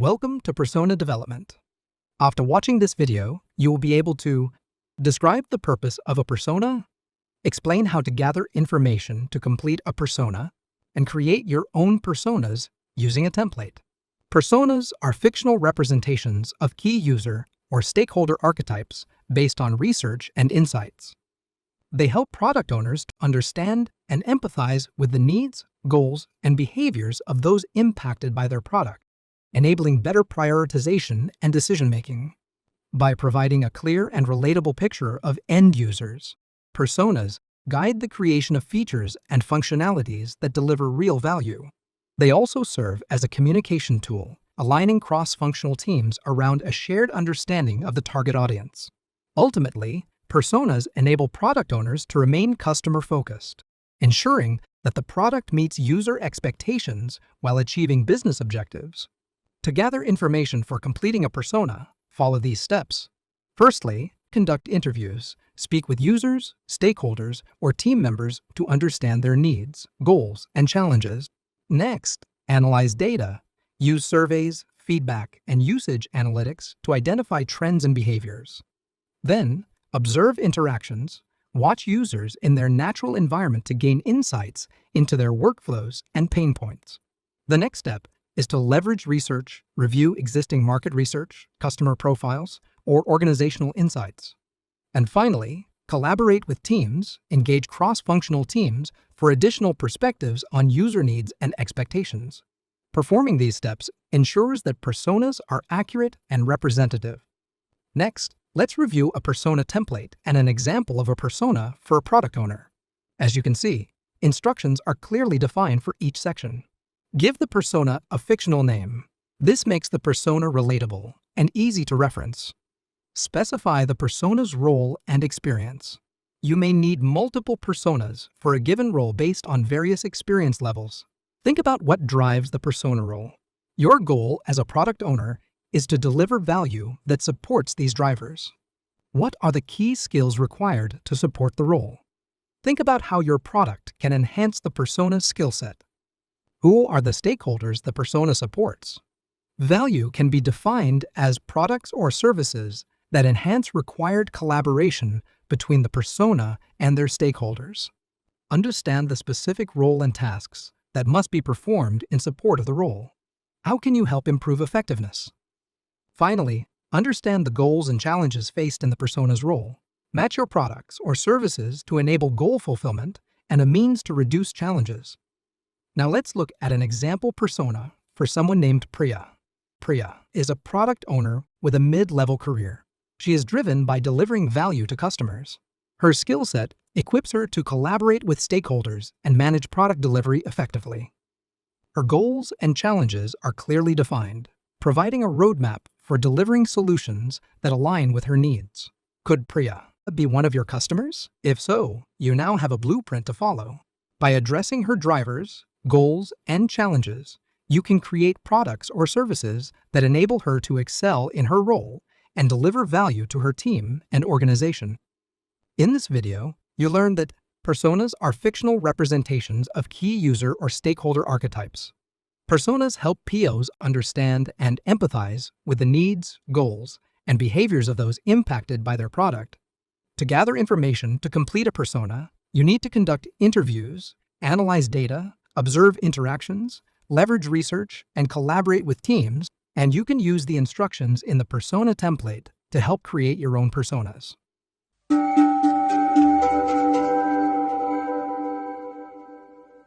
Welcome to Persona Development. After watching this video, you will be able to describe the purpose of a persona, explain how to gather information to complete a persona, and create your own personas using a template. Personas are fictional representations of key user or stakeholder archetypes based on research and insights. They help product owners to understand and empathize with the needs, goals, and behaviors of those impacted by their product, enabling better prioritization and decision-making. By providing a clear and relatable picture of end users, personas guide the creation of features and functionalities that deliver real value. They also serve as a communication tool, aligning cross-functional teams around a shared understanding of the target audience. Ultimately, personas enable product owners to remain customer-focused, ensuring that the product meets user expectations while achieving business objectives. To gather information for completing a persona, follow these steps. Firstly, conduct interviews. Speak with users, stakeholders, or team members to understand their needs, goals, and challenges. Next, analyze data. Use surveys, feedback, and usage analytics to identify trends and behaviors. Then, observe interactions. Watch users in their natural environment to gain insights into their workflows and pain points. The next step is to leverage research, review existing market research, customer profiles, or organizational insights. And finally, collaborate with teams, engage cross-functional teams for additional perspectives on user needs and expectations. Performing these steps ensures that personas are accurate and representative. Next, let's review a persona template and an example of a persona for a product owner. As you can see, instructions are clearly defined for each section. Give the persona a fictional name. This makes the persona relatable and easy to reference. Specify the persona's role and experience. You may need multiple personas for a given role based on various experience levels. Think about what drives the persona role. Your goal as a product owner is to deliver value that supports these drivers. What are the key skills required to support the role? Think about how your product can enhance the persona's skill set. Who are the stakeholders the persona supports? Value can be defined as products or services that enhance required collaboration between the persona and their stakeholders. Understand the specific role and tasks that must be performed in support of the role. How can you help improve effectiveness? Finally, understand the goals and challenges faced in the persona's role. Match your products or services to enable goal fulfillment and a means to reduce challenges. Now let's look at an example persona for someone named Priya. Priya is a product owner with a mid-level career. She is driven by delivering value to customers. Her skill set equips her to collaborate with stakeholders and manage product delivery effectively. Her goals and challenges are clearly defined, providing a roadmap for delivering solutions that align with her needs. Could Priya be one of your customers? If so, you now have a blueprint to follow. By addressing her drivers, goals, and challenges, you can create products or services that enable her to excel in her role and deliver value to her team and organization. In this video, you learned that personas are fictional representations of key user or stakeholder archetypes. Personas help POs understand and empathize with the needs, goals, and behaviors of those impacted by their product. To gather information to complete a persona, you need to conduct interviews, analyze data, observe interactions, leverage research, and collaborate with teams, and you can use the instructions in the persona template to help create your own personas.